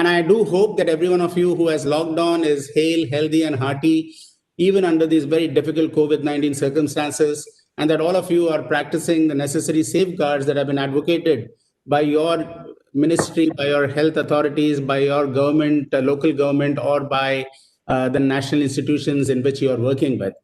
And I do hope that every one of you who has logged on is hale, healthy, and hearty, even under these very difficult COVID-19 circumstances, and that all of you are practicing the necessary safeguards that have been advocated by your ministry, by your health authorities, by your government, local government, or by the national institutions in which you are working with.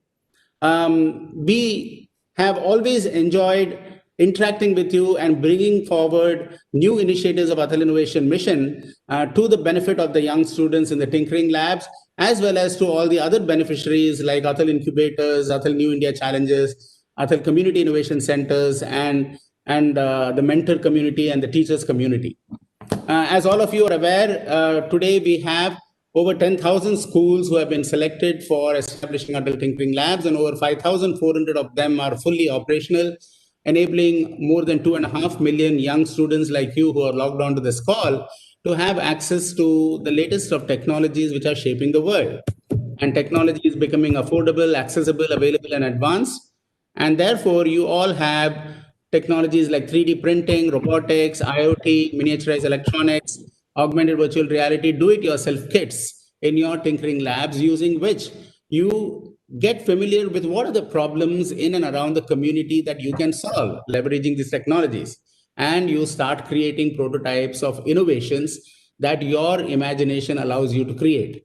We have always enjoyed interacting with you and bringing forward new initiatives of ATL Innovation Mission to the benefit of the young students in the tinkering labs, as well as to all the other beneficiaries like ATL Incubators, ATL New India Challenges, ATL Community Innovation Centers, and the mentor community and the teachers community. As all of you are aware, today we have over 10,000 schools who have been selected for establishing adult tinkering labs, and over 5,400 of them are fully operational, enabling more than 2.5 million young students like you who are logged on to this call to have access to the latest of technologies which are shaping the world. And technology is becoming affordable, accessible, available, and advanced. And therefore, you all have technologies like 3D printing, robotics, IoT, miniaturized electronics, augmented virtual reality, do-it-yourself kits in your tinkering labs, using which you get familiar with what are the problems in and around the community that you can solve, leveraging these technologies. And you start creating prototypes of innovations that your imagination allows you to create.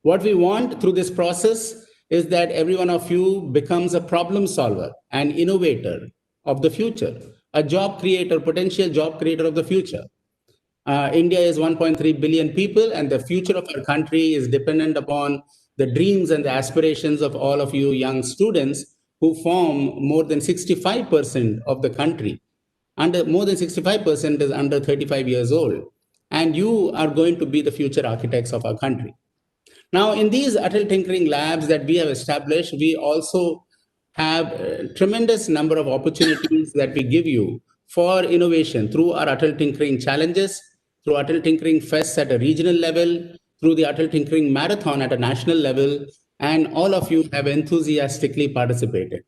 What we want through this process is that every one of you becomes a problem solver, an innovator of the future, a job creator, potential job creator of the future. India is 1.3 billion people, and the future of our country is dependent upon the dreams and the aspirations of all of you young students who form more than 65% of the country. More than 65% is under 35 years old, and you are going to be the future architects of our country. Now, in these ATL tinkering labs that we have established, we also have a tremendous number of opportunities that we give you for innovation through our ATL tinkering challenges, through ATL tinkering fests at a regional level, through the ATL tinkering marathon at a national level, and all of you have enthusiastically participated.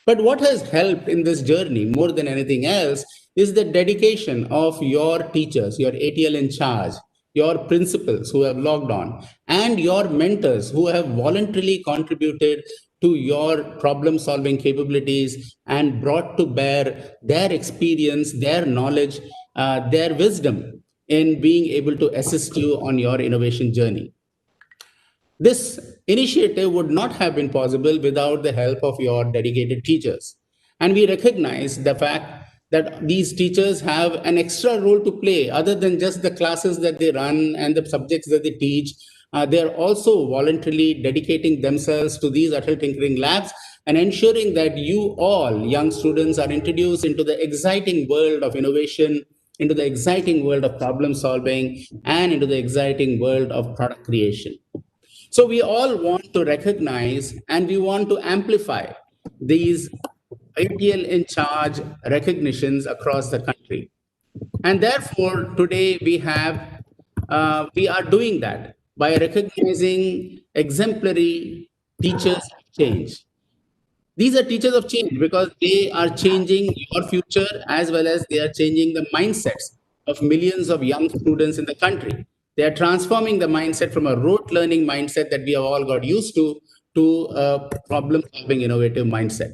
But what has helped in this journey more than anything else is the dedication of your teachers, your ATL in charge, your principals who have logged on, and your mentors who have voluntarily contributed to your problem solving capabilities and brought to bear their experience, their knowledge, their wisdom in being able to assist you on your innovation journey. This initiative would not have been possible without the help of your dedicated teachers. And we recognize the fact that these teachers have an extra role to play other than just the classes that they run and the subjects that they teach. They're also voluntarily dedicating themselves to these ATL tinkering labs and ensuring that you all young students are introduced into the exciting world of innovation, into the exciting world of problem solving, and into the exciting world of product creation. So we all want to recognize and we want to amplify these ATL in charge recognitions across the country. And therefore, today we are doing that by recognizing exemplary teachers of change. These are teachers of change because they are changing your future as well as they are changing the mindsets of millions of young students in the country. They are transforming the mindset from a rote learning mindset that we have all got used to a problem solving innovative mindset.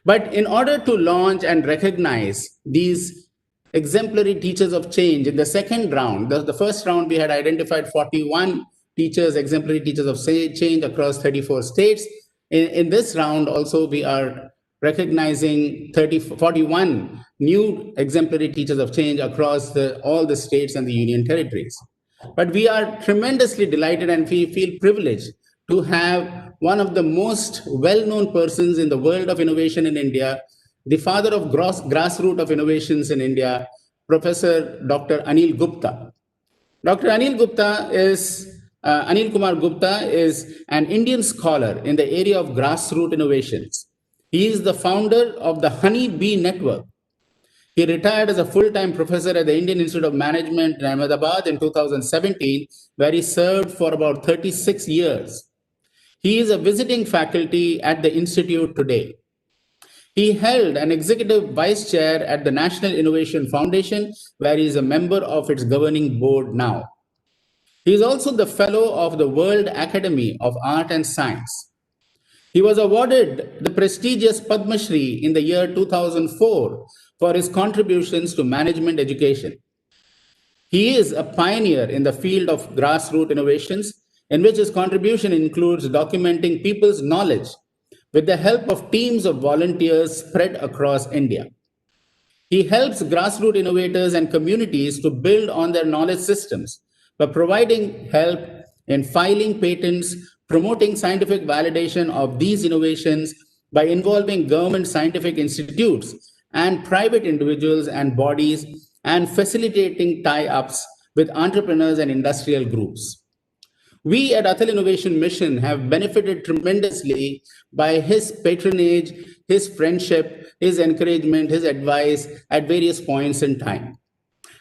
But in order to launch and recognize these exemplary teachers of change in the second round, the first round we had identified 41 teachers, exemplary teachers of change across 34 states. In this round also we are recognizing 41 new exemplary teachers of change across all the states and the union territories. But we are tremendously delighted and we feel privileged to have one of the most well-known persons in the world of innovation in India, the father of Grassroot of innovations in India, Professor Dr. Anil Gupta. Dr. Anil Kumar Gupta is an Indian scholar in the area of grassroots innovations. He is the founder of the Honey Bee Network. He retired as a full-time professor at the Indian Institute of Management in Ahmedabad in 2017, where he served for about 36 years. He is a visiting faculty at the institute today. He held an executive vice chair at the National Innovation Foundation, where he is a member of its governing board now. He is also the fellow of the World Academy of Art and Science. He was awarded the prestigious Padma Shri in the year 2004 for his contributions to management education. He is a pioneer in the field of grassroots innovations, in which his contribution includes documenting people's knowledge with the help of teams of volunteers spread across India. He helps grassroots innovators and communities to build on their knowledge systems by providing help in filing patents, promoting scientific validation of these innovations by involving government scientific institutes and private individuals and bodies, and facilitating tie ups with entrepreneurs and industrial groups. We at Atal Innovation Mission have benefited tremendously by his patronage, his friendship, his encouragement, his advice at various points in time.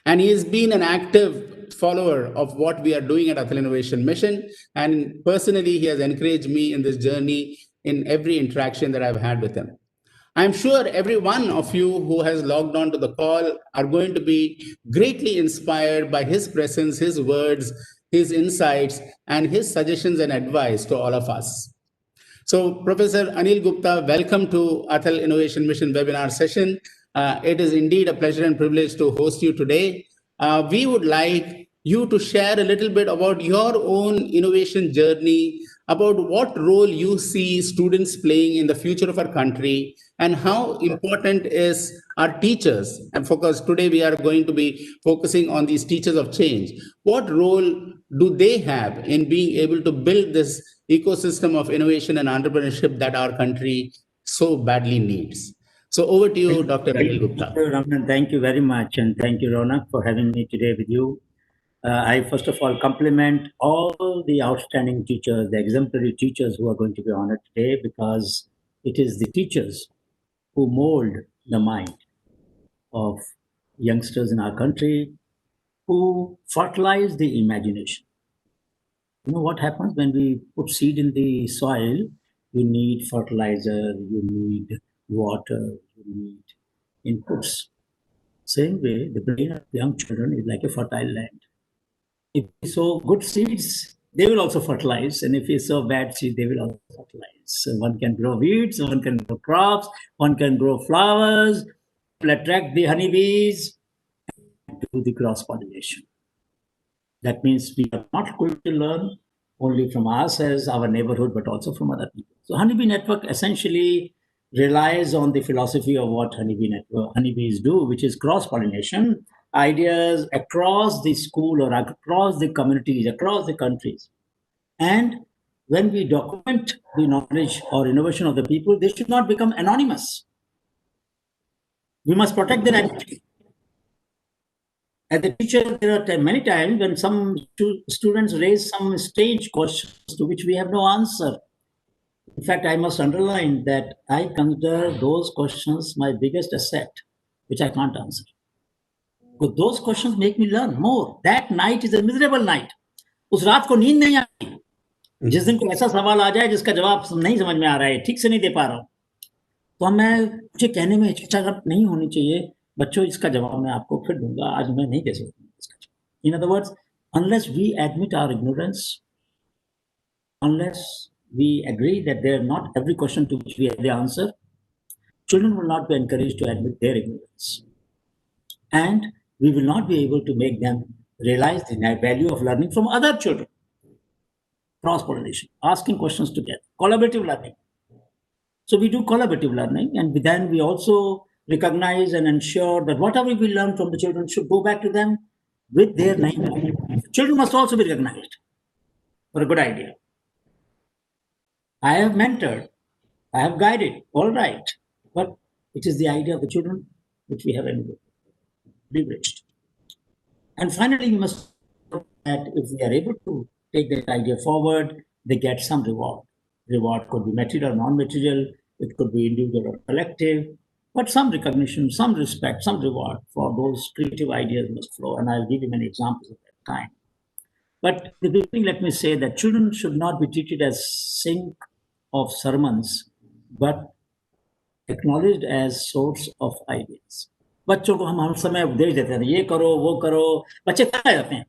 And he has been an active follower of what we are doing at Atal Innovation Mission. And personally, he has encouraged me in this journey in every interaction that I've had with him. I'm sure every one of you who has logged on to the call are going to be greatly inspired by his presence, his words, his insights, and his suggestions and advice to all of us. So, Professor Anil Gupta, welcome to Atal Innovation Mission webinar session. It is indeed a pleasure and privilege to host you today. We would like you to share a little bit about your own innovation journey, about what role you see students playing in the future of our country, and how important is our teachers. And focus today, we are going to be focusing on these teachers of change. What role do they have in being able to build this ecosystem of innovation and entrepreneurship that our country so badly needs? So over to you, Dr. Anil Gupta. Ramanan, thank you very much. And thank you, Ronak, for having me today with you. I first of all compliment all the outstanding teachers, the exemplary teachers who are going to be honored today, because it is the teachers who mold the mind of youngsters in our country, who fertilize the imagination. You know what happens when we put seed in the soil? You need fertilizer, you need water, you need inputs. Same way, the brain of young children is like a fertile land. If we sow good seeds, they will also fertilize. And if we sow bad seeds, they will also fertilize. So one can grow weeds, one can grow crops, one can grow flowers, will attract the honeybees and do the cross pollination. That means we are not going to learn only from ourselves, our neighborhood, but also from other people. So Honeybee Network essentially relies on the philosophy of what honeybees do, which is cross-pollination, ideas across the school or across the communities, across the countries. And when we document the knowledge or innovation of the people, they should not become anonymous. We must protect their identity. As a teacher, there are many times when some students raise some strange questions to which we have no answer. In fact, I must underline that I consider those questions my biggest asset, which I can't answer. Because those questions make me learn more. That night is a miserable night. उस रात को नींद नहीं आती जिस दिन कोई ऐसा सवाल आ जाए जिसका जवाब नहीं समझ में आ रहा है, ठीक से नहीं दे पा रहा हूँ, तो मुझे कहने में हिचकिचाहट नहीं होनी चाहिए, बच्चों इसका जवाब मैं आपको फिर दूंगा, आज मैं नहीं दे सकता इसका जवाब. In other words, unless we admit our ignorance, unless we agree that there are not every question to which we have the answer, children will not be encouraged to admit their ignorance. And we will not be able to make them realize the value of learning from other children. Cross-pollination, asking questions together, collaborative learning. So we do collaborative learning, and then we also recognize and ensure that whatever we learn from the children should go back to them with their name. Children must also be recognized for a good idea. I have mentored, I have guided, all right, but it is the idea of the children which we have leveraged. And finally, we must look at if we are able to take that idea forward, they get some reward. Reward could be material or non-material, it could be individual or collective, but some recognition, some respect, some reward for those creative ideas must flow. And I'll give you many examples of that kind. But at the beginning, let me say that children should not be treated as sink of sermons, but acknowledged as source of ideas. बच्चों को हम हर समय उपदेश देते हैं, ये करो वो करो, बच्चे क्या जाते हैं,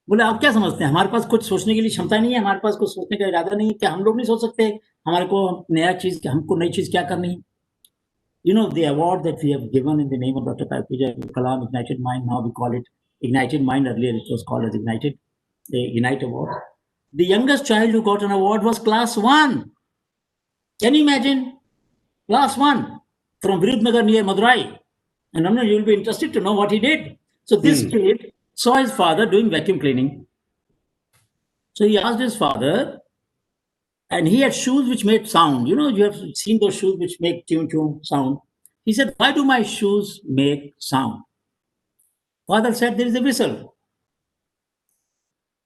बोले आप क्या समझते हैं, हमारे पास कुछ सोचने के लिए क्षमता नहीं है, हमारे पास कुछ सोचने का इरादा नहीं है, क्या हम लोग नहीं सोच सकते हमारे को हमको नई चीज क्या करनी है? You know, the award that we have given in the name of Dr. APJ Abdul Kalam, Ignited Mind, now we call it Ignited Mind. Earlier it was called as the Ignite Award. The youngest child who got an award was class 1. Can you imagine? Class 1 from Virudnagar near Madurai. And Anil, you will be interested to know what he did. So this kid saw his father doing vacuum cleaning. So he asked his father, and he had shoes which made sound. You know, you have seen those shoes which make tune tune sound. He said, why do my shoes make sound? Father said, there is a whistle.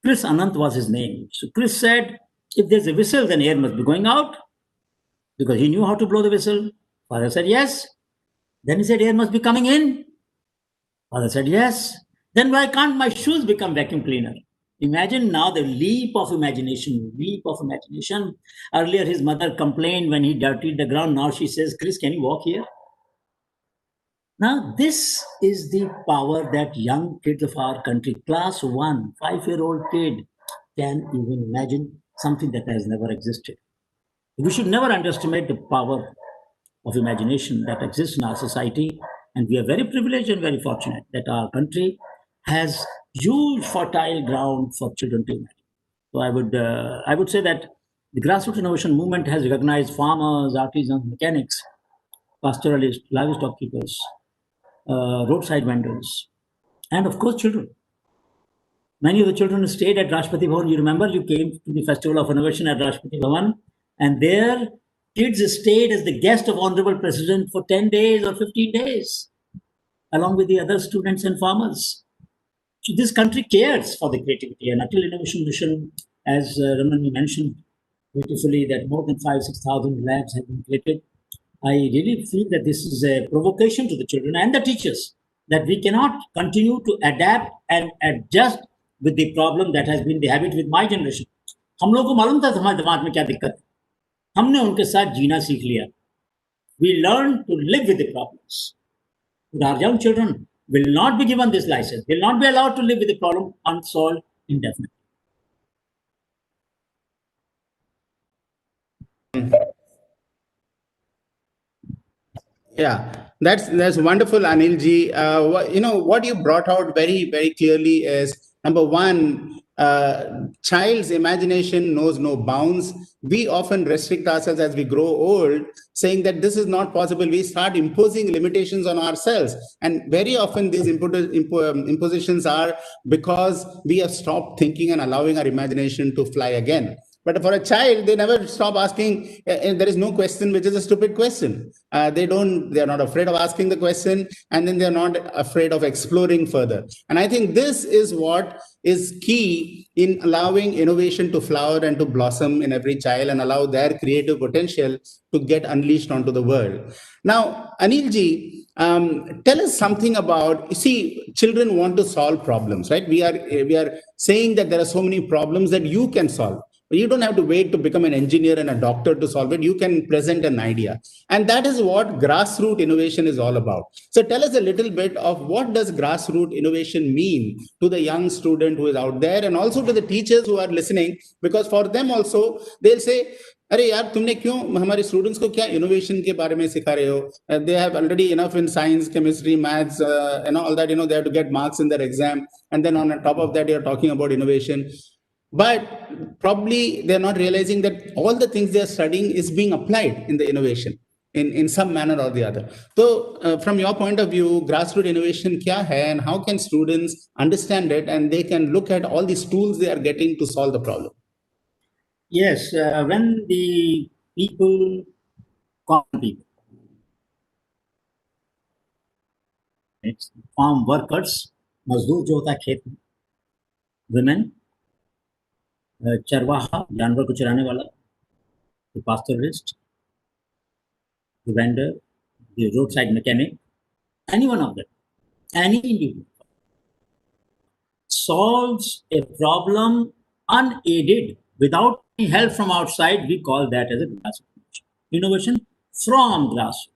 Chris Anant was his name. So Chris said, if there's a whistle, then air must be going out, because he knew how to blow the whistle. Father said, yes. Then he said, air must be coming in. Father said, yes. Then why can't my shoes become vacuum cleaner? Imagine now the leap of imagination. Earlier, his mother complained when he dirtied the ground. Now she says, Chris, can you walk here? Now, this is the power that young kids of our country, class 1, 5-year-old kid, can even imagine something that has never existed. We should never underestimate the power of imagination that exists in our society. And we are very privileged and very fortunate that our country has huge fertile ground for children to imagine. So I would say that the grassroots innovation movement has recognized farmers, artisans, mechanics, pastoralists, livestock keepers, roadside vendors, and of course children. Many of the children stayed at Rashtrapati Bhavan. You remember, you came to the Festival of Innovation at Rashtrapati Bhavan, and there kids stayed as the guest of Honorable President for 10 days or 15 days, along with the other students and farmers. So this country cares for the creativity, and ATL Innovation Mission, as Ramanan mentioned beautifully, that more than 5,000-6,000 labs have been created. I really feel that this is a provocation to the children and the teachers, that we cannot continue to adapt and adjust with the problem that has been the habit with my generation. हम लोगों को मालूम था हमारे दिमाग में क्या दिक्कत है, हमने उनके साथ जीना सीख लिया. We learn to live with the problems. But our young children will not be given this license, will not be allowed to live with the problem unsolved indefinitely. Yeah, that's wonderful, Anilji. What you brought out very, very clearly is, number one, child's imagination knows no bounds. We often restrict ourselves as we grow old, saying that this is not possible. We start imposing limitations on ourselves. And very often these impositions are because we have stopped thinking and allowing our imagination to fly again. But for a child, they never stop asking. There is no question which is a stupid question. They are not afraid of asking the question, and then they're not afraid of exploring further. And I think this is what is key in allowing innovation to flower and to blossom in every child and allow their creative potential to get unleashed onto the world. Now, Anilji, tell us something about, children want to solve problems, right? We are saying that there are so many problems that you can solve. You don't have to wait to become an engineer and a doctor to solve it. You can present an idea. And that is what grassroots innovation is all about. So tell us a little bit of what does grassroots innovation mean to the young student who is out there, and also to the teachers who are listening, because for them also, they'll say, अरे यार तुमने क्यों हमारे students को क्या innovation के बारे में सिखा रहे हो? They have already enough in science, chemistry, maths, and all that. They have to get marks in their exam, and then on top of that, you're talking about innovation. But probably they're not realizing that all the things they're studying is being applied in the innovation in some manner or the other. So from your point of view, grassroots innovation kya hai, and how can students understand it and they can look at all these tools they are getting to solve the problem? Yes, when the people, common people, farm workers, मजदूर जो होता है खेत में, women, चरवाहा, जानवर को चराने वाला, the pastoralist, the vendor, the roadside mechanic, any one of them, any individual solves a problem unaided without any help from outside. We call that as a grassroots innovation. Innovation from grassroots.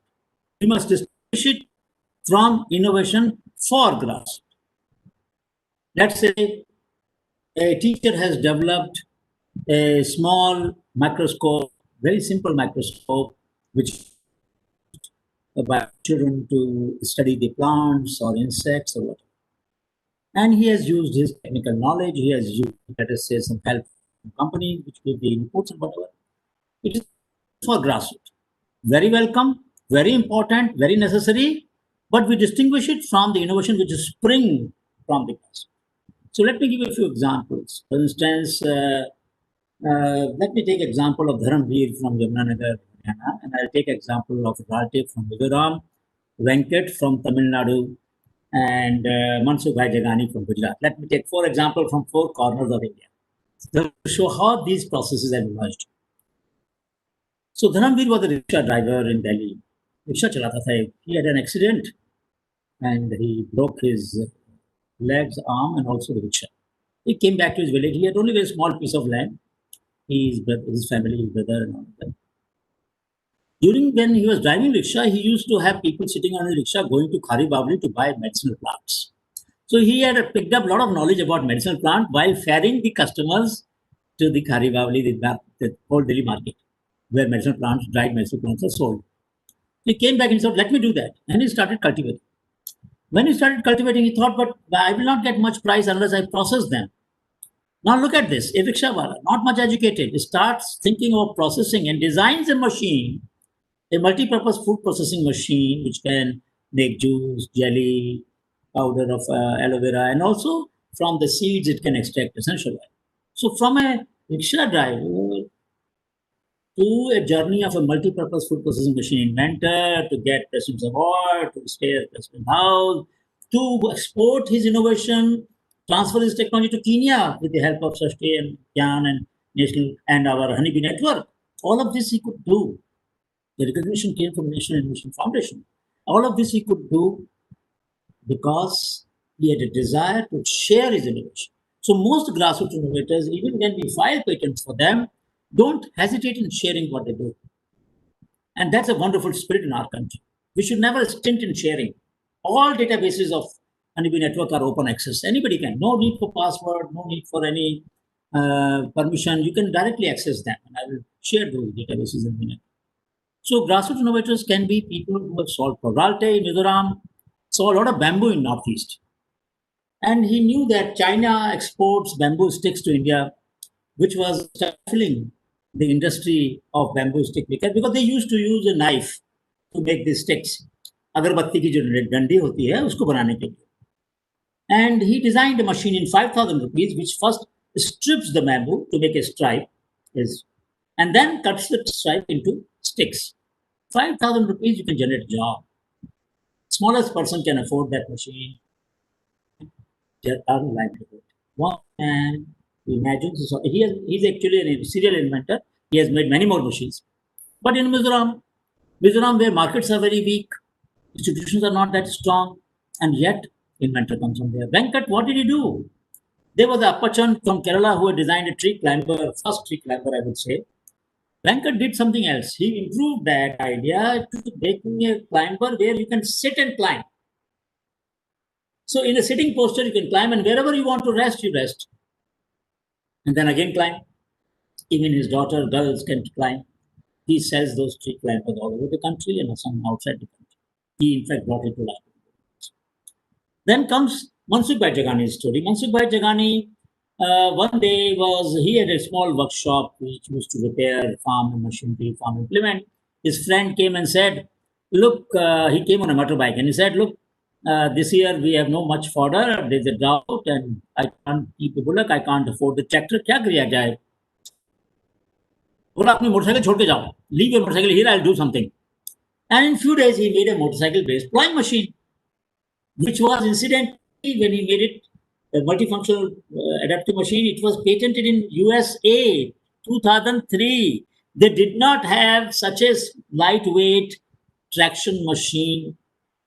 We must distinguish it from innovation for grassroots. Let's say a teacher has developed a small microscope, very simple microscope, which by children to study the plants or insects or whatever. And he has used his technical knowledge. He has used, let us say, some help from companies which give the inputs and whatever. It is for grassroots. Very welcome, very important, very necessary, but we distinguish it from the innovation which is spring from the grassroots. So let me give you a few examples. For instance, let me take example of Dharamveer from Yamunanagar, Haryana, and I'll take example of Ralte from Mizoram, Venkat from Tamil Nadu, and Mansukh Bhai Jagani from Gujarat. Let me take 4 examples from 4 corners of India to show how these processes have emerged. So Dharamveer was a rickshaw driver in Delhi. Rickshaw chalata tha. He had an accident and he broke his legs, arm, and also the rickshaw. He came back to his village. He had only a very small piece of land. His family, his brother, and all of that. During when he was driving rickshaw, he used to have people sitting on his rickshaw going to Khari Babli to buy medicinal plants. So he had picked up a lot of knowledge about medicinal plant while ferrying the customers to the Khari Babli, the whole Delhi market, where medicinal plants, dried medicinal plants are sold. He came back and said, let me do that. And he started cultivating. When he started cultivating, he thought, but I will not get much price unless I process them. Now look at this, a rickshawala, not much educated, starts thinking of processing and designs a machine, a multi-purpose food processing machine, which can make juice, jelly, powder of aloe vera, and also from the seeds it can extract essential oil. So from a rickshaw driver to a journey of a multi-purpose food processing machine inventor, to get presidents award, to stay at president's house, to export his innovation, transfer his technology to Kenya with the help of SRISTI and GIAN and national and our honeybee network. All of this he could do. The recognition came from National Innovation Foundation. All of this he could do because he had a desire to share his innovation. So most grassroots innovators, even when we file patents for them, don't hesitate in sharing what they do. And that's a wonderful spirit in our country. We should never stint in sharing. All databases of Honeybee Network are open access. Anybody can. No need for password, no need for any permission. You can directly access them. And I will share those databases in a minute. So grassroots innovators can be people who have solved for Ralte in Mizoram, saw a lot of bamboo in Northeast. And he knew that China exports bamboo sticks to India, which was stifling the industry of bamboo stick maker because they used to use a knife to make these sticks. अगरबत्ती की जो डंडी होती है उसको बनाने के लिए. And he designed a machine in 5,000 rupees, which first strips the bamboo to make a stripe, and then cuts the stripe into sticks. 5,000 rupees, you can generate a job. Smallest person can afford that machine. Earn livelihood. One man imagines, he's actually a serial inventor. He has made many more machines. But in Mizoram, where markets are very weak, institutions are not that strong, and yet inventor comes from there. Venkat, what did he do? There was a Appachan from Kerala who had designed a tree climber, first tree climber, I would say. Venkat did something else. He improved that idea to making a climber where you can sit and climb. So in a sitting posture, you can climb, and wherever you want to rest, you rest. And then again climb. Even his daughter, girls can climb. He sells those tree climbers all over the country and some outside the country. He, in fact, brought it to life. Then comes Mansukh Bhai Jagani's story. Mansukh Bhai Jagani, one day he had a small workshop which used to repair farm machinery, farm implement. His friend came and said, look, he came on a motorbike and he said, look, this year we have no much fodder, there's a drought and I can't keep a bullock, I can't afford the tractor, kya kriya jaye? Bola apni motorcycle chhod ke jao. Leave your motorcycle here, I'll do something. And in few days, he made a motorcycle-based plowing machine, which was incidentally, when he made it a multifunctional adaptive machine, it was patented in USA 2003. They did not have such a lightweight traction machine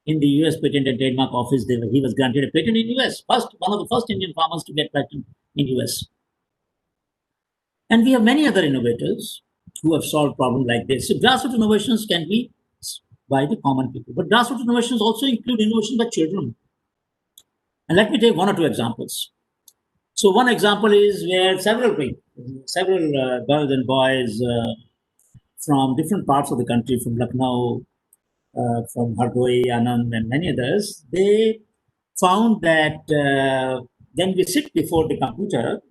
in the US Patent and Trademark Office. He was granted a patent in US, one of the first Indian farmers to get patent in US. And we have many other innovators who have solved problems like this. So grassroots innovations can be by the common people. But grassroots innovations also include innovation by children. And let me take one or two examples. So one example is where several girls and boys from different parts of the country, from Lucknow, from Hardoi, Anand, and many others, they found that when we sit before the computer,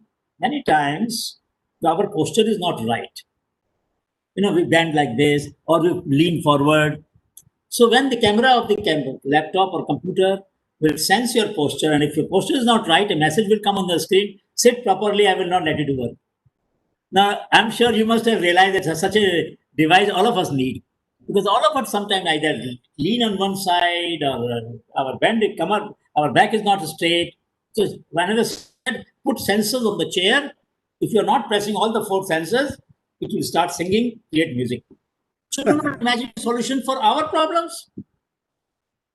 many times our posture is not right. We bend like this or we lean forward. So when the camera of the laptop or computer will sense your posture, and if your posture is not right, a message will come on the screen: sit properly, I will not let you do work. Now, I'm sure you must have realized that such a device all of us need, because all of us sometimes either lean on one side or our bend come up, our back is not straight. So whenever said, put sensors on the chair, if you're not pressing all the four sensors, it will start singing, create music. So do not imagine a solution for our problems.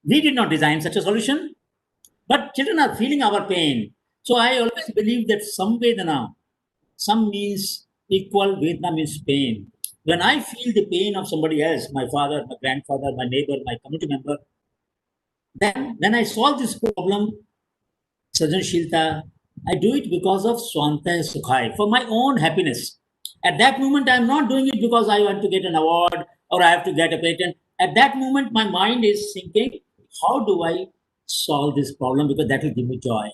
We did not design such a solution, but children are feeling our pain. So I always believe that some Vedana, some means equal, Vedana means pain. When I feel the pain of somebody else, my father, my grandfather, my neighbor, my community member, then when I solve this problem, Sajanshilta, I do it because of Swanta Sukhai, for my own happiness. At that moment, I'm not doing it because I want to get an award or I have to get a patent. At that moment, my mind is thinking, how do I solve this problem? Because that will give me joy.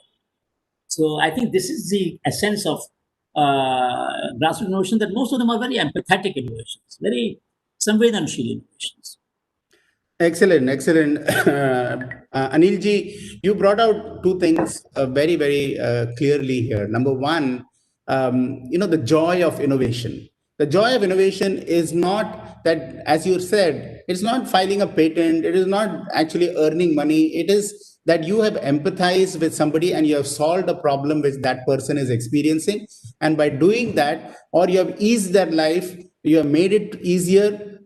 So I think this is the essence of grassroots innovation, that most of them are very empathetic innovations, very samvedanshil innovations. Excellent, excellent. Anil ji, you brought out two things very, very clearly here. Number one, the joy of innovation. The joy of innovation is not that, as you said, it's not filing a patent, it is not actually earning money. It is that you have empathized with somebody and you have solved a problem which that person is experiencing. And by doing that, or you have eased their life, you have made it easier.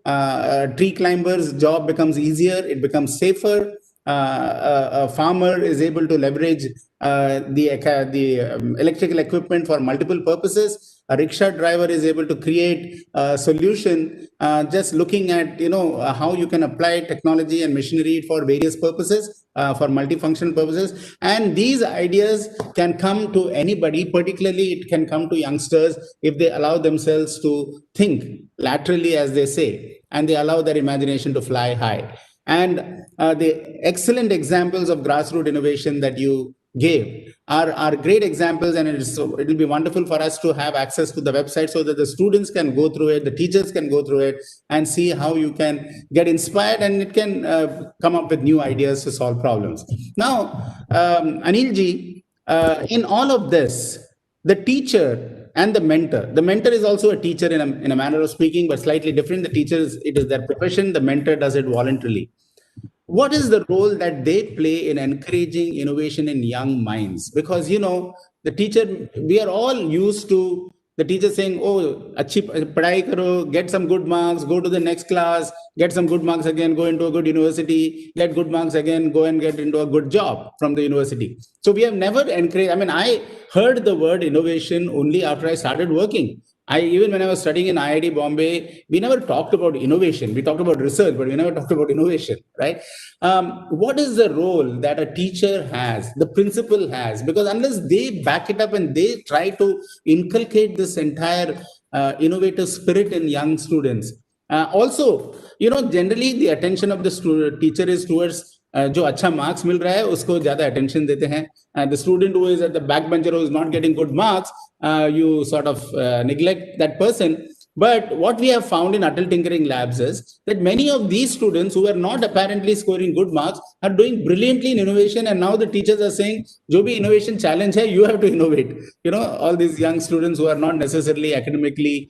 Tree climber's job becomes easier, it becomes safer. A farmer is able to leverage the electrical equipment for multiple purposes. A rickshaw driver is able to create a solution just looking at how you can apply technology and machinery for various purposes, for multifunctional purposes. And these ideas can come to anybody, particularly it can come to youngsters if they allow themselves to think laterally, as they say, and they allow their imagination to fly high. And the excellent examples of grassroots innovation that you gave are great examples, and it'll be wonderful for us to have access to the website so that the students can go through it, the teachers can go through it, and see how you can get inspired, and it can come up with new ideas to solve problems. Now, Anil ji, in all of this, the teacher and the mentor is also a teacher in a manner of speaking, but slightly different. The teacher it is their profession, the mentor does it voluntarily. What is the role that they play in encouraging innovation in young minds? Because the teacher, we are all used to the teacher saying, oh, achhi padhai karo, get some good marks, go to the next class, get some good marks again, go into a good university, get good marks again, go and get into a good job from the university. So we have never encouraged. I mean, I heard the word innovation only after I started working. Even when I was studying in IIT Bombay, we never talked about innovation. We talked about research, but we never talked about innovation, right? What is the role that a teacher has, the principal has? Because unless they back it up and they try to inculcate this entire innovative spirit in young students. Also, generally the attention of the teacher is towards जो अच्छा marks मिल रहा है उसको ज्यादा attention देते हैं. The student who is at the backbencher who is not getting good marks, you sort of neglect that person. But what we have found in Atal Tinkering Labs is that many of these students who are not apparently scoring good marks are doing brilliantly in innovation, and now the teachers are saying, "Jo bhi innovation challenge hai, you have to innovate." All these young students who are not necessarily academically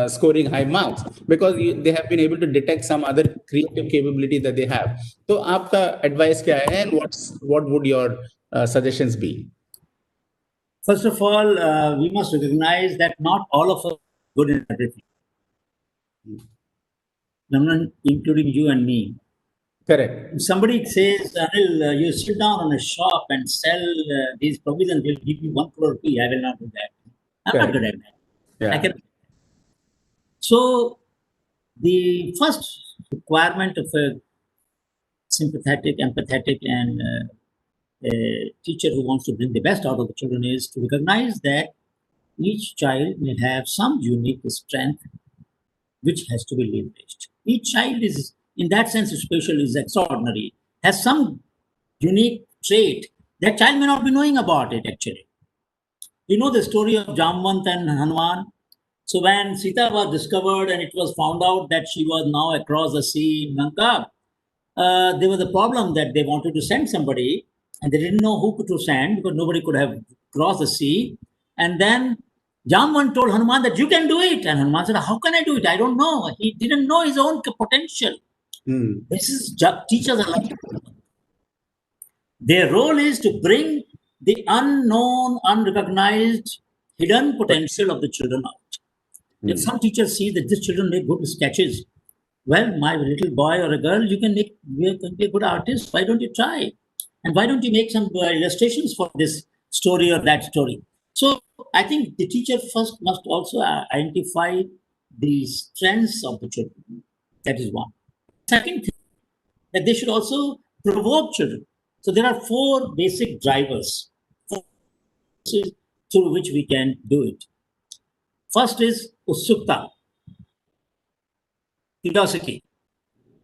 scoring high marks because they have been able to detect some other creative capability that they have. So, आपका advice क्या है, and what would your suggestions be? First of all, we must recognize that not all of us are good in everything. Ramanan, including you and me. Correct. If somebody says, Anil, you sit down on a shop and sell these provisions, will give you 1 crore rupee, I will not do that. I'm not good at that. Yeah. So the first requirement of a sympathetic, empathetic, and a teacher who wants to bring the best out of the children is to recognize that each child may have some unique strength which has to be leveraged. Each child is, in that sense, special, is extraordinary, has some unique trait that child may not be knowing about it actually. You know the story of Jamwant and Hanuman. So when Sita was discovered and it was found out that she was now across the sea in Lanka, there was a problem that they wanted to send somebody and they didn't know who to send because nobody could have crossed the sea. And then Jamwan told Hanuman that you can do it. And Hanuman said, how can I do it? I don't know. He didn't know his own potential. This is teachers are like their role is to bring the unknown, unrecognized, hidden potential of the children out. If some teachers see that these children make good sketches, well, my little boy or a girl, you can be a good artist. Why don't you try? And why don't you make some illustrations for this story or that story? So I think the teacher first must also identify the strengths of the children. That is one. Second thing, that they should also provoke children. So there are four basic drivers through which we can do it. First is utsukta, curiosity.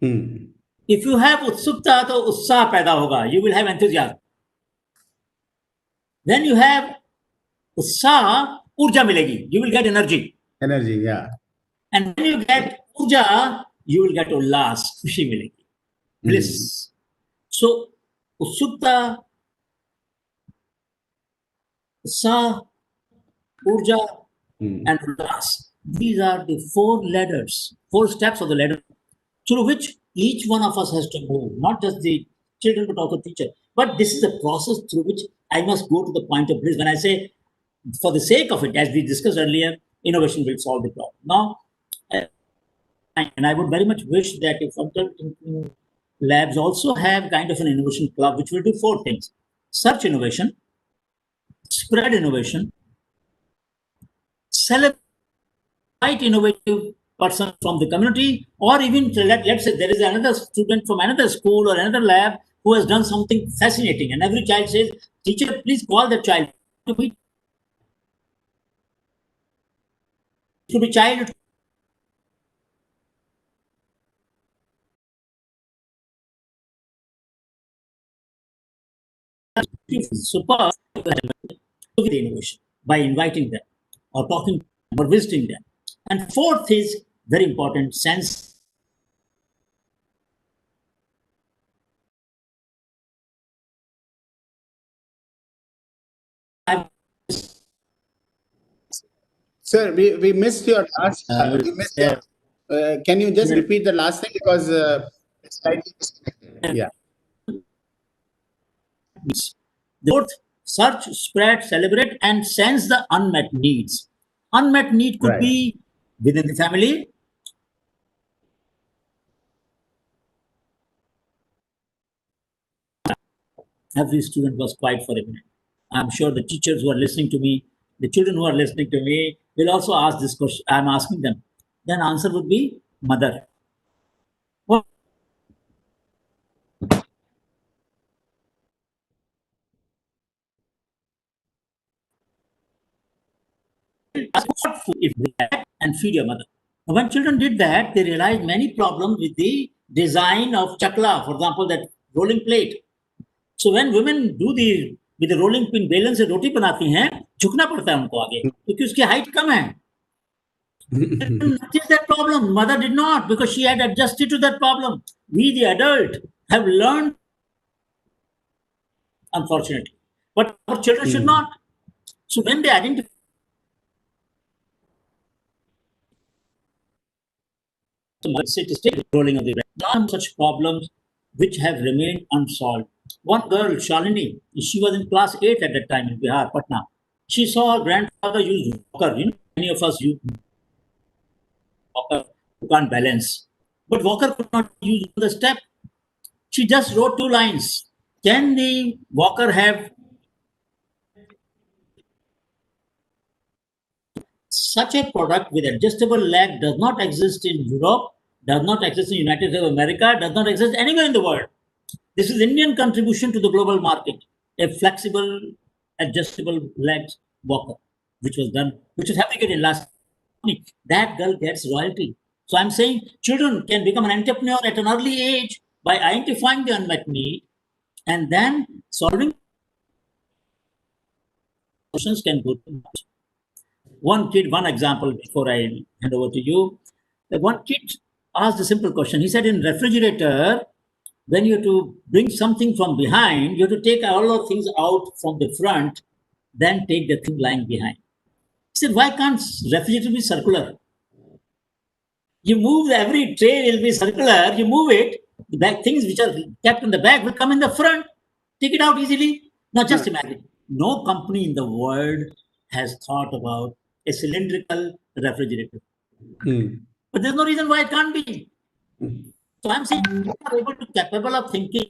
If you have utsukta, to उत्साह पैदा होगा. You will have enthusiasm. When you have उत्साह, ऊर्जा मिलेगी. You will get energy. Energy, yeah. And when you get ऊर्जा, you will get ullas, खुशी मिलेगी. Bliss. So उत्सुकता, उत्साह, ऊर्जा, and ullas. These are the four ladders, four steps of the ladder through which each one of us has to move, not just the children, but also teacher. But this is a process through which I must go to the point of bliss. When I say, for the sake of it, as we discussed earlier, innovation will solve the problem. Now, and I would very much wish that if thinking labs also have kind of an innovation club, which will do four things: search innovation, spread innovation, celebrate innovative person from the community, or even let's say there is another student from another school or another lab who has done something fascinating, and every child says, teacher, please call the child to be child super with the innovation by inviting them or talking to them or visiting them. And fourth is very important, sense. Sir, we missed your last. Can you just repeat the last thing because it's slightly disconnected. Yeah. The fourth, search, spread, celebrate, and sense the unmet needs. Unmet need could be within the family. Every student was quiet for a minute. I'm sure the teachers who are listening to me, the children who are listening to me, will also ask this question. I'm asking them. Then answer would be mother. What food if they had and feed your mother. When children did that, they realized many problems with the design of chakla, for example, that rolling plate. So when women do the with the rolling pin बेलन से रोटी बनाती हैं, झुकना पड़ता है उनको आगे क्योंकि उसकी हाइट कम है. Notice that problem. Mother did not because she had adjusted to that problem. We, the adult, have learned, unfortunately, but our children should not. So when they identify rolling of the red, there are such problems which have remained unsolved. One girl, Shalini, she was in class 8 at that time in Bihar, Patna. She saw her grandfather use walker. You know, many of us use walker who can't balance. But walker could not use the step. She just wrote 2 lines. Can the walker have such a product with adjustable leg does not exist in Europe does not exist in United States of America, does not exist anywhere in the world. This is Indian contribution to the global market, a flexible, adjustable legs walker, which was fabricated last week. That girl gets royalty. So I'm saying children can become an entrepreneur at an early age by identifying the unmet need and then solving solutions can go to one example before I hand over to you. One kid asked a simple question. He said, in refrigerator, when you have to bring something from behind, you have to take all the things out from the front, then take the thing lying behind. He said, why can't refrigerator be circular? You move every tray will be circular. You move it, the back things which are kept in the back will come in the front. Take it out easily. Now just imagine, no company in the world has thought about a cylindrical refrigerator. But there's no reason why it can't be. So I'm saying we are capable of thinking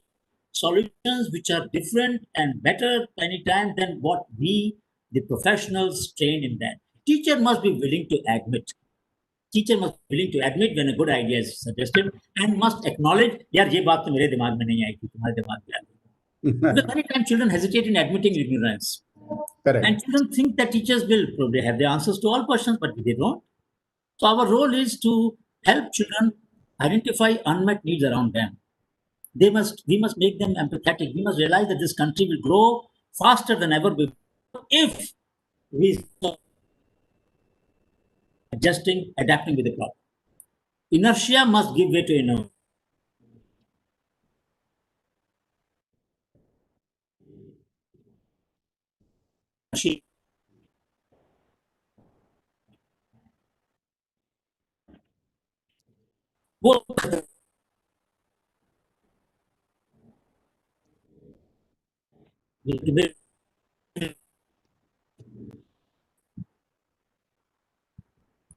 solutions which are different and better anytime than what we, the professionals, train in that. Teacher must be willing to admit. Teacher must be willing to admit when a good idea is suggested and must acknowledge, yaar, ye baat to mere dimag mein nahi aayegi, tumhare dimag mein aayegi. Because many times children hesitate in admitting ignorance. Correct. And children think that teachers will probably have the answers to all questions, but they don't. So our role is to help children identify unmet needs around them. We must make them empathetic. We must realize that this country will grow faster than ever before if we stop adapting with the clock. Inertia must give way to innovation.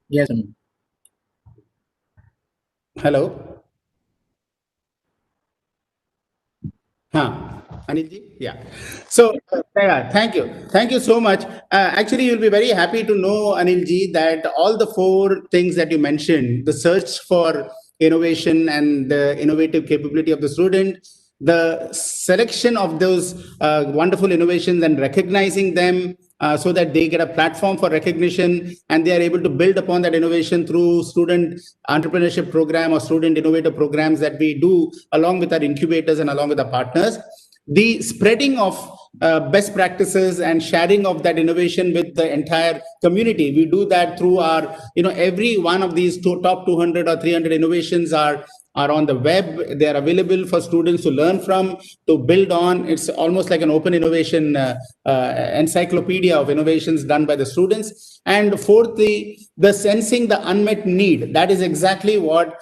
Yes. Hello. Anil ji? Yeah. So, yeah, thank you. Thank you so much. Actually, you'll be very happy to know, Anil ji, that all the four things that you mentioned, the search for innovation and the innovative capability of the student, the selection of those wonderful innovations and recognizing them so that they get a platform for recognition and they are able to build upon that innovation through student entrepreneurship program or student innovator programs that we do along with our incubators and along with our partners. The spreading of best practices and sharing of that innovation with the entire community. We do that through our, every one of these top 200 or 300 innovations are on the web. They are available for students to learn from, to build on. It's almost like an open innovation encyclopedia of innovations done by the students. And fourthly, the sensing the unmet need. That is exactly what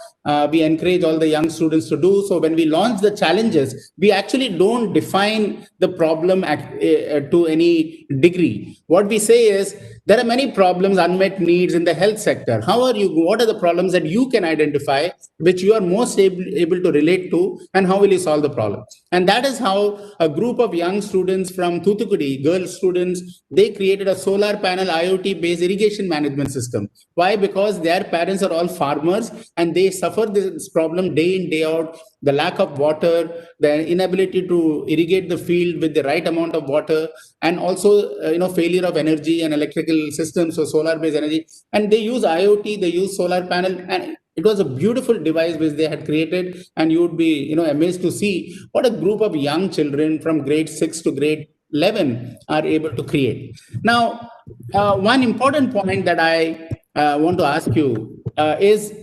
we encourage all the young students to do. So when we launch the challenges, we actually don't define the problem to any degree. What we say is, there are many problems, unmet needs in the health sector. What are the problems that you can identify, which you are most able to relate to, and how will you solve the problem? And that is how a group of young students from Thoothukudi, girl students, they created a solar panel IoT-based irrigation management system. Why? Because their parents are all farmers and they suffer this problem day in, day out. The lack of water, the inability to irrigate the field with the right amount of water, and also failure of energy and electrical systems, so solar-based energy. And they use IoT, they use solar panel, and it was a beautiful device which they had created. And you would be amazed to see what a group of young children from grade 6 to grade 11 are able to create. Now, one important point that I want to ask you is,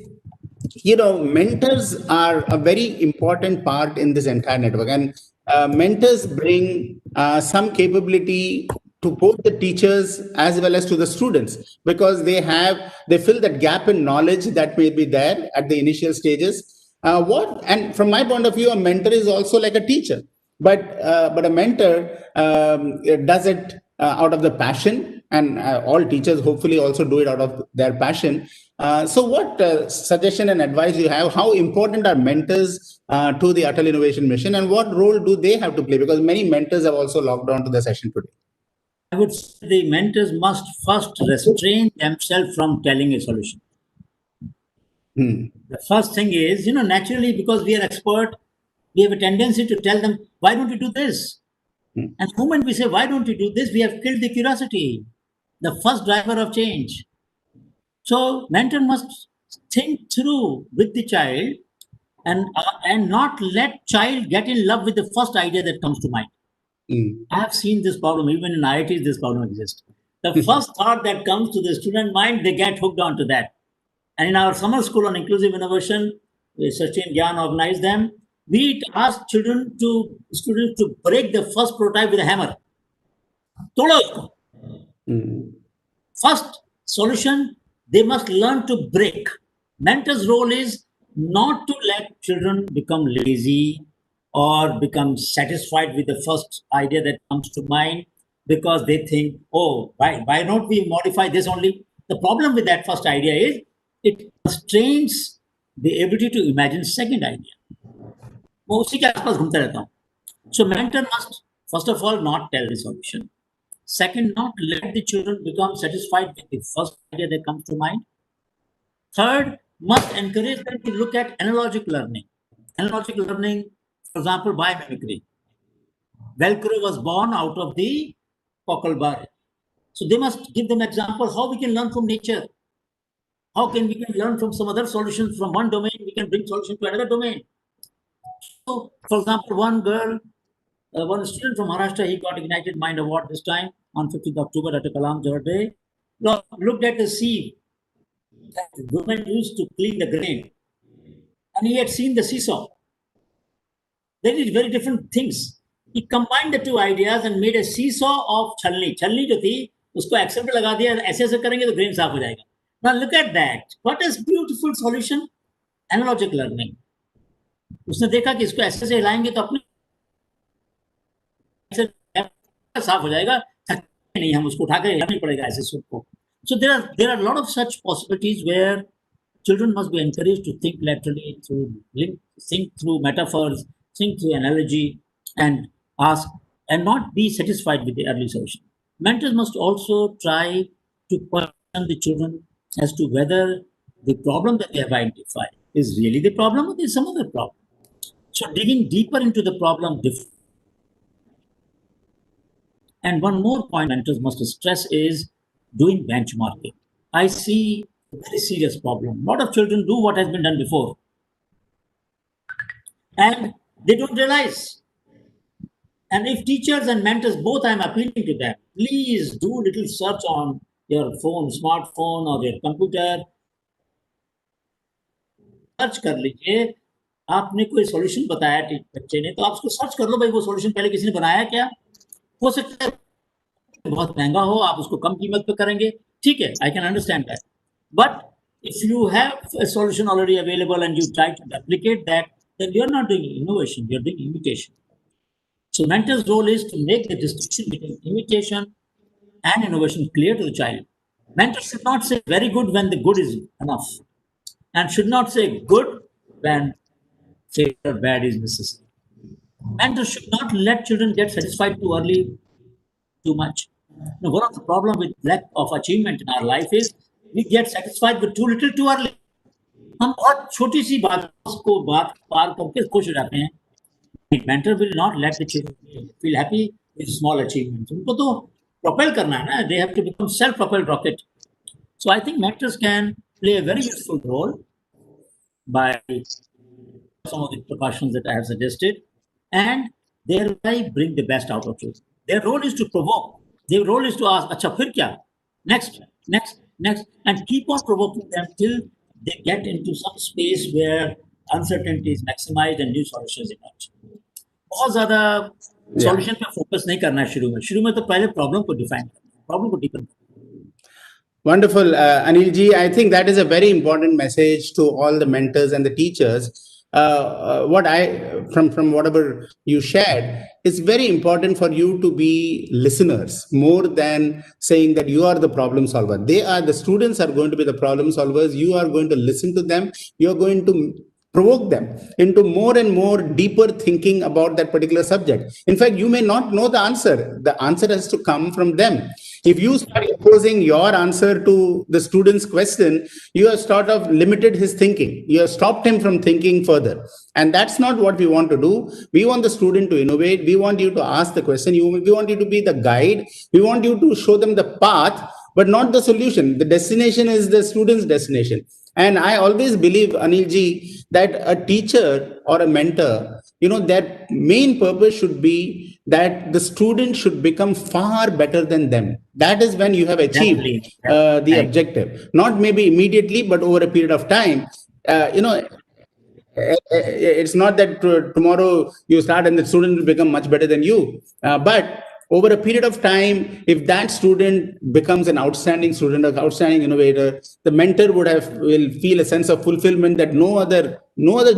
mentors are a very important part in this entire network, and mentors bring some capability to both the teachers as well as to the students, because they fill that gap in knowledge that may be there at the initial stages. And from my point of view, a mentor is also like a teacher, but a mentor does it out of the passion, and all teachers hopefully also do it out of their passion. So what suggestion and advice you have? How important are mentors to the ATL Innovation Mission, and what role do they have to play? Because many mentors have also logged on to the session today. I would say the mentors must first restrain themselves from telling a solution. The first thing is, naturally, because we are expert, we have a tendency to tell them, why don't you do this? And the moment we say, why don't you do this, we have killed the curiosity, the first driver of change. So mentor must think through with the child and not let child get in love with the first idea that comes to mind. I have seen this problem, even in IITs, this problem exists. The first thought that comes to the student mind, they get hooked onto that. And in our summer school on inclusive innovation, SRISTI and GIAN organized them. We asked students to break the first prototype with a hammer. First solution, they must learn to break. Mentor's role is not to let children become lazy or become satisfied with the first idea that comes to mind because they think, oh, why not we modify this only? The problem with that first idea is it constrains the ability to imagine second idea. So mentor must, first of all, not tell the solution. Second, not let the children become satisfied with the first idea that comes to mind. Third, must encourage them to look at analogic learning. Analogic learning, for example, biomimicry. Velcro was born out of the cockle bar. So they must give them examples how we can learn from nature. How can we learn from some other solutions from one domain, we can bring solution to another domain. So, for example, one student from Maharashtra, he got Ignited Mind Award this time on 15th October at a Kalam's birthday. Looked at the sieve that women used to clean the grain. And he had seen the seesaw. They did very different things. He combined the two ideas and made a seesaw of chalni. Chalni जो थी, उसको Excel पे लगा दिया, ऐसे करेंगे तो grain साफ हो जाएगा. Now look at that. What is beautiful solution? Analogic learning. उसने देखा कि इसको ऐसे हिलाएंगे तो अपने साफ हो जाएगा, नहीं हम उसको उठाकर हिलाना पड़ेगा ऐसे सबको. So there are a lot of such possibilities where children must be encouraged to think laterally, think through metaphors, think through analogy, and ask and not be satisfied with the early solution. Mentors must also try to question the children as to whether the problem that they have identified is really the problem or there's some other problem. So digging deeper into the problem. And one more point mentors must stress is doing benchmarking. I see a very serious problem. A lot of children do what has been done before. And they don't realize. And if teachers and mentors both, I'm appealing to them, please do a little search on your phone, smartphone or your computer. Search कर लीजिए, आपने कोई solution बताया बच्चे ने, तो आप उसको सर्च कर लो, भाई वो सॉल्यूशन पहले किसी ने बनाया क्या? हो सकता है बहुत महंगा हो, आप उसको कम कीमत पे करेंगे, ठीक है, I can understand that. But if you have a solution already available and you try to replicate that, then you're not doing innovation, you're doing imitation. So mentor's role is to make the distinction between imitation and innovation clear to the child. Mentor should not say very good when the good is enough, and should not say good when say bad is necessary. Mentor should not let children get satisfied too early, too much. Now, one of the problem with lack of achievement in our life is we get satisfied with too little too early. हम बहुत छोटी सी बात को बात पार करके खुश हो जाते हैं. Mentor will not let the children feel happy with small achievements. उनको तो propel करना है ना. They have to become self-propelled rocket. So I think mentors can play a very useful role by some of the precautions that I have suggested, and thereby bring the best out of children. Their role is to provoke. Their role is to ask, "Acha, phir kya? Next, and keep on provoking them till they get into some space where uncertainty is maximized and new solutions emerge." बहुत ज़्यादा solution पे focus नहीं करना है शुरू में तो पहले problem को define करना, problem को deepen करना. Wonderful, Anil ji. I think that is a very important message to all the mentors and the teachers. From whatever you shared, it's very important for you to be listeners more than saying that you are the problem solver. The students are going to be the problem solvers. You are going to listen to them. You are going to provoke them into more and more deeper thinking about that particular subject. In fact, you may not know the answer. The answer has to come from them. If you start imposing your answer to the student's question, you have sort of limited his thinking. You have stopped him from thinking further. And that's not what we want to do. We want the student to innovate. We want you to ask the question. We want you to be the guide. We want you to show them the path, but not the solution. The destination is the student's destination. And I always believe, Anilji, that a teacher or a mentor, their main purpose should be that the student should become far better than them. That is when you have achieved the objective. Not maybe immediately, but over a period of time. It's not that tomorrow you start and the student will become much better than you. But over a period of time, if that student becomes an outstanding student, an outstanding innovator, the mentor will feel a sense of fulfillment that no other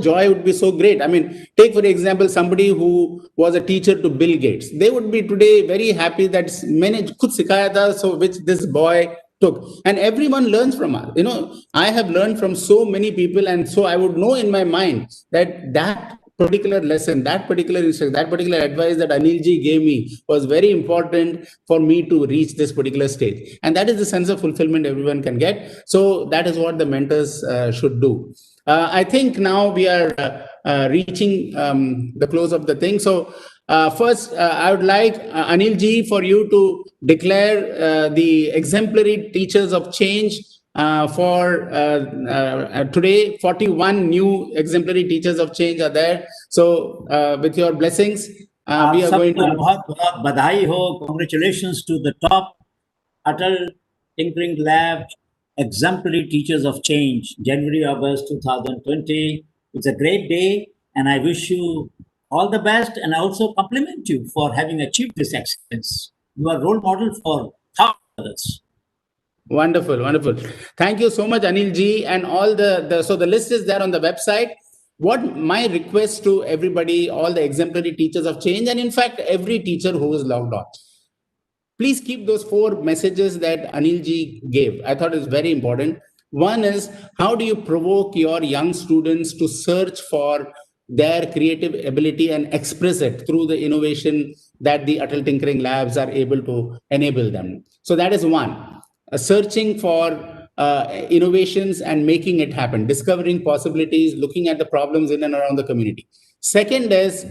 joy would be so great. I mean, take for example somebody who was a teacher to Bill Gates. They would be today very happy that मैंने कुछ सिखाया था, so which this boy took, and everyone learns from us. I have learned from so many people, and so I would know in my mind that particular lesson, that particular instruction, that particular advice that Anilji gave me was very important for me to reach this particular stage. And that is the sense of fulfillment everyone can get. So that is what the mentors should do. I think now we are reaching the close of the thing. So first, I would like Anilji for you to declare the exemplary teachers of change for today. 41 new exemplary teachers of change are there. So with your blessings, we are going to... बहुत बधाई हो. Congratulations to the top ATL Tinkering Lab exemplary teachers of change, January, August 2020. It's a great day, and I wish you all the best, and I also compliment you for having achieved this excellence. You are a role model for thousands of others. Wonderful, wonderful. Thank you so much, Anil ji, and all so the list is there on the website. What my request to everybody, all the exemplary teachers of change, and in fact, every teacher who is logged on, please keep those 4 messages that Anil ji gave. I thought it's very important. One is, how do you provoke your young students to search for their creative ability and express it through the innovation that the ATL Tinkering Labs are able to enable them? So that is one. Searching for innovations and making it happen, discovering possibilities, looking at the problems in and around the community. Second is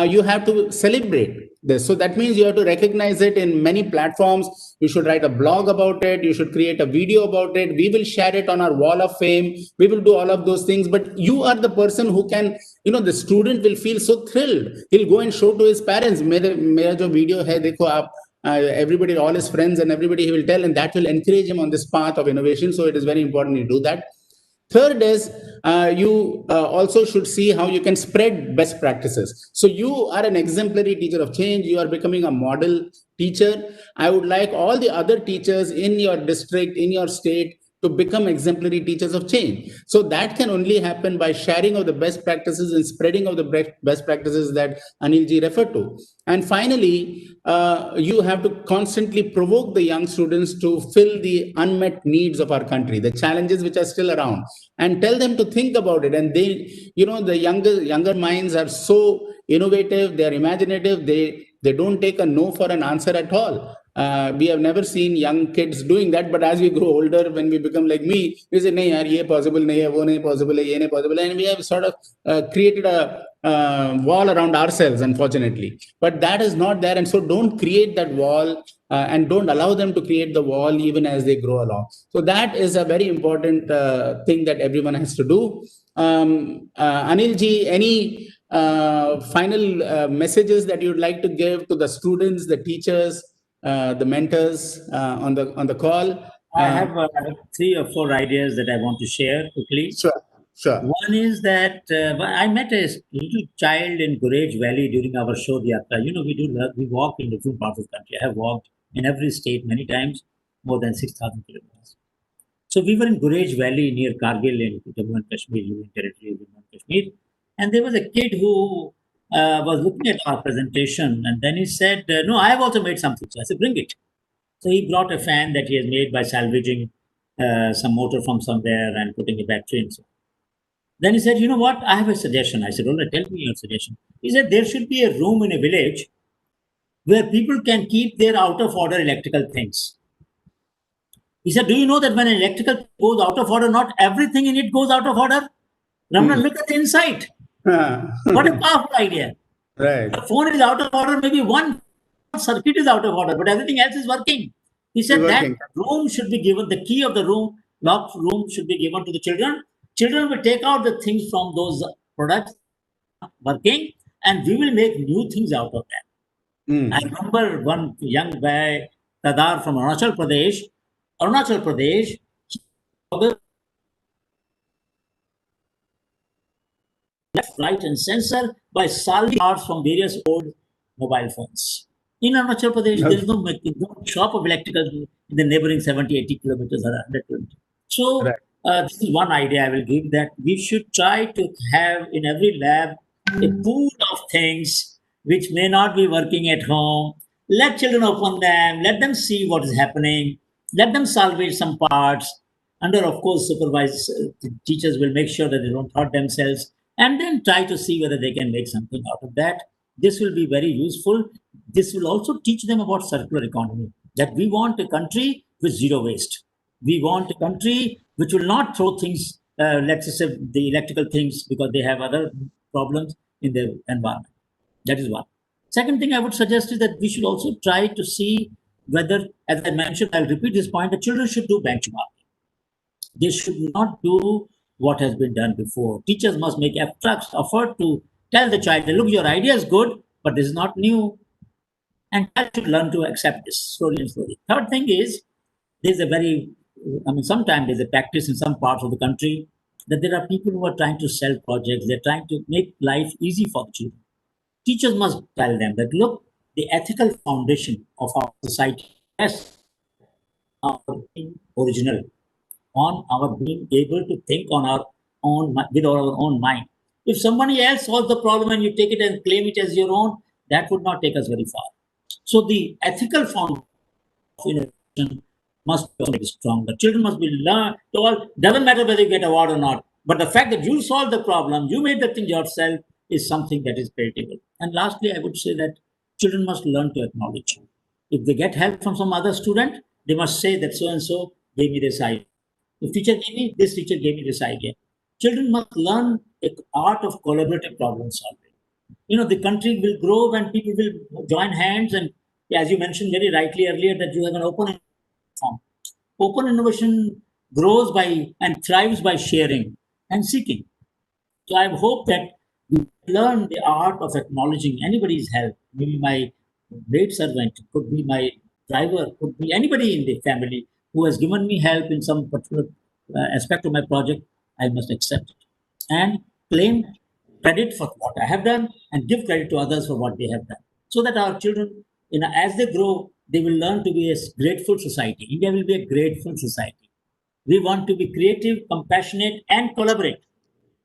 you have to celebrate this. So that means you have to recognize it in many platforms. You should write a blog about it. You should create a video about it. We will share it on our wall of fame. We will do all of those things. But you are the person who can, the student will feel so thrilled. He'll go and show to his parents, मेरा जो video है, देखो आप, everybody, all his friends and everybody, he will tell, and that will encourage him on this path of innovation. So it is very important you do that. Third is you also should see how you can spread best practices. So you are an exemplary teacher of change. You are becoming a model teacher. I would like all the other teachers in your district, in your state, to become exemplary teachers of change. So that can only happen by sharing of the best practices and spreading of the best practices that Anil ji referred to. And finally, you have to constantly provoke the young students to fill the unmet needs of our country, the challenges which are still around, and tell them to think about it. And they, the younger minds are so innovative, they are imaginative, they don't take a no for an answer at all. We have never seen young kids doing that, but as we grow older, when we become like me, we say, nahi yaar, ye possible nahi hai, wo nahi possible hai, ye nahi possible hai, and we have sort of created a wall around ourselves, unfortunately. But that is not there, and so don't create that wall and don't allow them to create the wall even as they grow along. So that is a very important thing that everyone has to do. Anil ji, any final messages that you'd like to give to the students, the teachers, the mentors on the call? I have 3 or 4 ideas that I want to share quickly. Sure. One is that I met a little child in Gurej Valley during our show Yatra. We walk in different parts of the country. I have walked in every state many times, more than 6,000 kilometers. So we were in Gurej Valley near Kargil in Jammu and Kashmir, Union Territory of Jammu and Kashmir. And there was a kid who was looking at our presentation, and then he said, no, I have also made something. So I said, bring it. So he brought a fan that he has made by salvaging some motor from somewhere and putting a battery in. So then he said, you know what, I have a suggestion. I said, all right, tell me your suggestion. He said, there should be a room in a village where people can keep their out of order electrical things. He said, do you know that when an electrical goes out of order, not everything in it goes out of order? Ramanan, look at the insight. What a powerful idea. Right. The phone is out of order, maybe one circuit is out of order, but everything else is working. He said that Working. room should be given, the key of the room, locked room should be given to the children. Children will take out the things from those products working, and we will make new things out of that. I remember one young guy, Tadar from Arunachal Pradesh. Arunachal Pradesh, left, right, and sensor by solving parts from various old mobile phones. In Arunachal Pradesh, there is no shop of electrical in the neighboring 70, 80 kilometers or 100 kilometers. So, Right. this is one idea I will give, that we should try to have in every lab a pool of things which may not be working at home. Let children open them, let them see what is happening, let them salvage some parts. Under, of course, supervised teachers will make sure that they don't hurt themselves, and then try to see whether they can make something out of that. This will be very useful. This will also teach them about circular economy, that we want a country with zero waste. We want a country which will not throw things, let's say the electrical things, because they have other problems in their environment. That is one. Second thing I would suggest is that we should also try to see whether, as I mentioned, I'll repeat this point, the children should do benchmarking. They should not do what has been done before. Teachers must make effort to tell the child, look, your idea is good, but this is not new. And child should learn to accept this slowly and slowly. Third thing is, sometimes there's a practice in some parts of the country that there are people who are trying to sell projects. They're trying to make life easy for the children. Teachers must tell them that, look, the ethical foundation of our society rests on our being original, on our being able to think on our own with our own mind. If somebody else solves the problem and you take it and claim it as your own, that would not take us very far. So the ethical foundation of innovation must be strong. The children must be learned. Doesn't matter whether you get award or not, but the fact that you solved the problem, you made the thing yourself, is something that is creditable. And lastly, I would say that children must learn to acknowledge. If they get help from some other student, they must say that so and so gave me this idea. If teacher gave me, this teacher gave me this idea. Children must learn the art of collaborative problem solving. The country will grow when people will join hands, and as you mentioned very rightly earlier, that you have an open form. Open innovation grows by and thrives by sharing and seeking. So I hope that we learn the art of acknowledging anybody's help. Maybe my maid servant, could be my driver, could be anybody in the family who has given me help in some particular aspect of my project. I must accept it and claim credit for what I have done and give credit to others for what they have done. So that our children, as they grow, they will learn to be a grateful society. India will be a grateful society. We want to be creative, compassionate, and collaborate.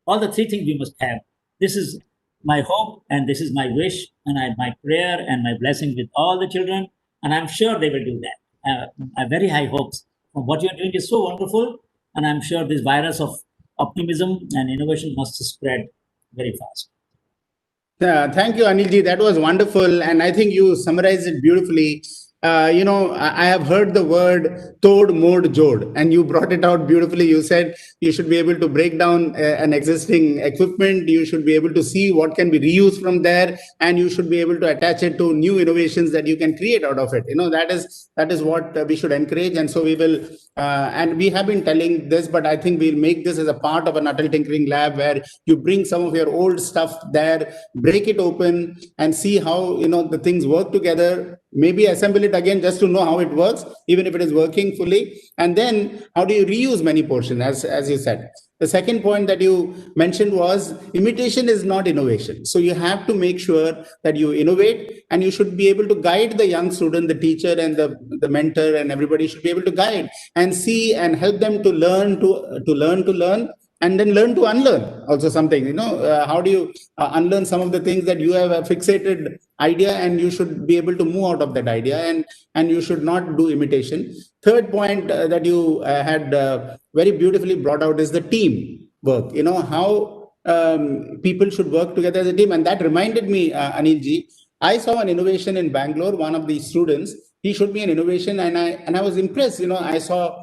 All the three things we must have. This is my hope, and this is my wish, and my prayer and my blessing with all the children, and I'm sure they will do that. I have very high hopes. What you're doing is so wonderful, and I'm sure this virus of optimism and innovation must spread very fast. Thank you, Anilji. That was wonderful. And I think you summarized it beautifully. I have heard the word tod, mod, jod, and you brought it out beautifully. You said you should be able to break down an existing equipment. You should be able to see what can be reused from there, and you should be able to attach it to new innovations that you can create out of it. That is what we should encourage. And so we will, and we have been telling this, but I think we'll make this as a part of an Atal Tinkering Lab where you bring some of your old stuff there, break it open, and see how the things work together. Maybe assemble it again just to know how it works, even if it is working fully. And then how do you reuse many portions, as you said. The second point that you mentioned was imitation is not innovation. So you have to make sure that you innovate, and you should be able to guide the young student, the teacher and the mentor, and everybody should be able to guide and see and help them to learn, and then learn to unlearn also something. How do you unlearn some of the things that you have a fixated idea, and you should be able to move out of that idea, and you should not do imitation. Third point that you had very beautifully brought out is the team work. How people should work together as a team. And that reminded me, Anilji, I saw an innovation in Bangalore. One of the students, he showed me an innovation, and I was impressed. I saw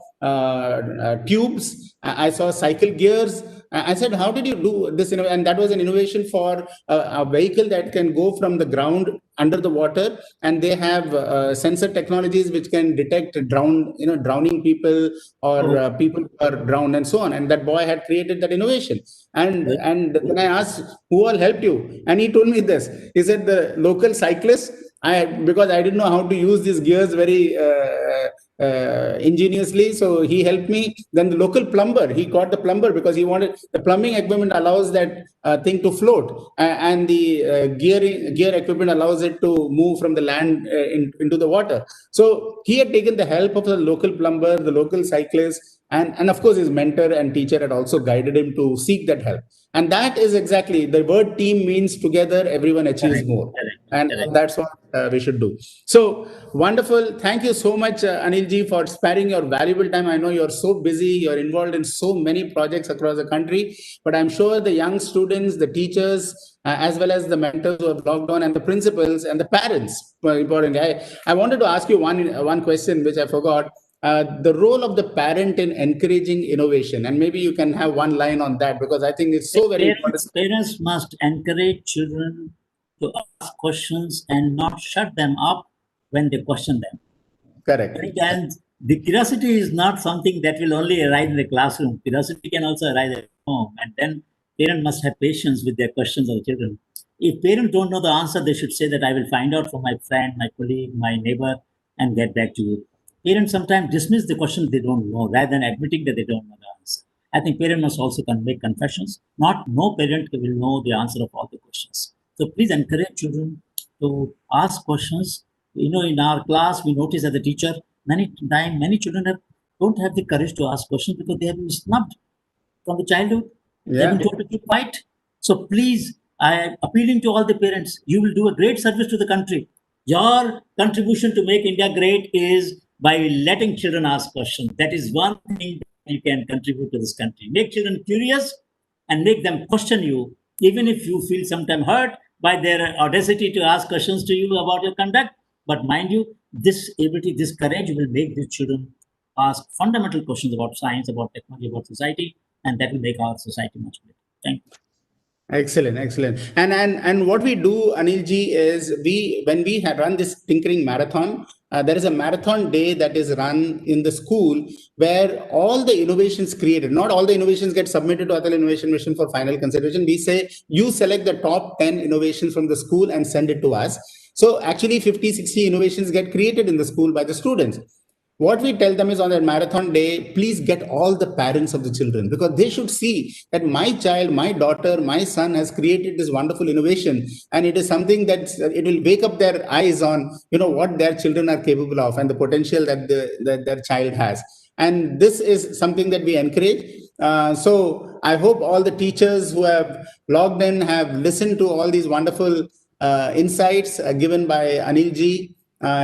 tubes. I saw cycle gears. I said, how did you do this? And that was an innovation for a vehicle that can go from the ground under the water, and they have sensor technologies which can detect drowning people or people who are drowned and so on. And that boy had created that innovation. And then I asked, who all helped you? And he told me this. He said the local cyclists. Because I didn't know how to use these gears very ingeniously, so he helped me. Then the local plumber, he got the plumber because he wanted the plumbing equipment allows that thing to float, and the gear equipment allows it to move from the land into the water. So he had taken the help of the local plumber, the local cyclist, and of course his mentor and teacher had also guided him to seek that help. And that is exactly the word team means together everyone achieves more. And that's what we should do. So wonderful. Thank you so much, Anilji, for sparing your valuable time. I know you're so busy, you're involved in so many projects across the country, but I'm sure the young students, the teachers, as well as the mentors who have logged on, and the principals and the parents, more importantly. I wanted to ask you one question which I forgot. The role of the parent in encouraging innovation, and maybe you can have one line on that, because I think it's so very important. Parents must encourage children to ask questions and not shut them up when they question them. Correct. And the curiosity is not something that will only arise in the classroom. Curiosity can also arise at home, and then parents must have patience with their questions of the children. If parents don't know the answer, they should say that I will find out from my friend, my colleague, my neighbor, and get back to you. Parents sometimes dismiss the question they don't know rather than admitting that they don't know the answer. I think parents must also make confessions. No parent will know the answer of all the questions. So please encourage children to ask questions. In our class, we notice that the teacher, many children don't have the courage to ask questions because they have been snubbed from the childhood. They have been told to keep quiet. So please, I am appealing to all the parents. You will do a great service to the country. Your contribution to make India great is by letting children ask questions. That is one thing you can contribute to this country. Make children curious and make them question you, even if you feel sometimes hurt by their audacity to ask questions to you about your conduct. But mind you, this ability, this courage will make the children ask fundamental questions about science, about technology, about society, and that will make our society much better. Thank you. Excellent. And what we do, Anilji, is when we have run this tinkering marathon, there is a marathon day that is run in the school where all the innovations created, not all the innovations get submitted to ATL Innovation Mission for final consideration. We say you select the top 10 innovations from the school and send it to us. So actually 50, 60 innovations get created in the school by the students. What we tell them is on that marathon day, please get all the parents of the children, because they should see that my child, my daughter, my son has created this wonderful innovation, and it is something that it will wake up their eyes on, what their children are capable of and the potential that their child has. And this is something that we encourage. So I hope all the teachers who have logged in have listened to all these wonderful insights given by Anil ji.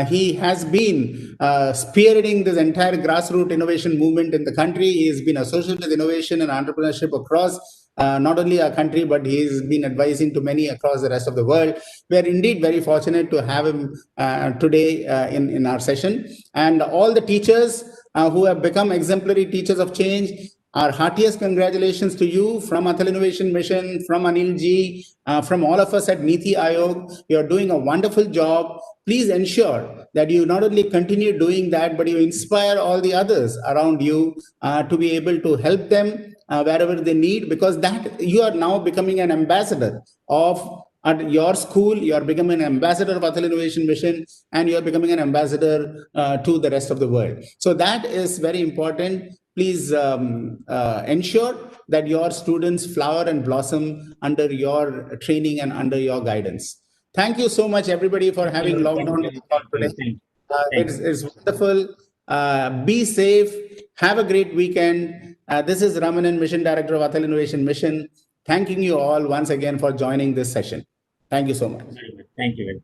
He has been spearheading this entire grassroots innovation movement in the country. He has been associated with innovation and entrepreneurship across not only our country, but he's been advising to many across the rest of the world. We are indeed very fortunate to have him today in our session. And all the teachers who have become exemplary teachers of change, our heartiest congratulations to you from ATL Innovation Mission, from Anil ji, from all of us at Niti Aayog. You are doing a wonderful job. Please ensure that you not only continue doing that, but you inspire all the others around you to be able to help them wherever they need, because that you are now becoming an ambassador of at your school. You are becoming an ambassador of ATL Innovation Mission, and you are becoming an ambassador to the rest of the world. So that is very important. Please ensure that your students flower and blossom under your training and under your guidance. Thank you so much, everybody, for having logged on to the call today. It's wonderful. Be safe. Have a great weekend. This is Ramanan, Mission Director of ATL Innovation Mission, thanking you all once again for joining this session. Thank you so much. Thank you.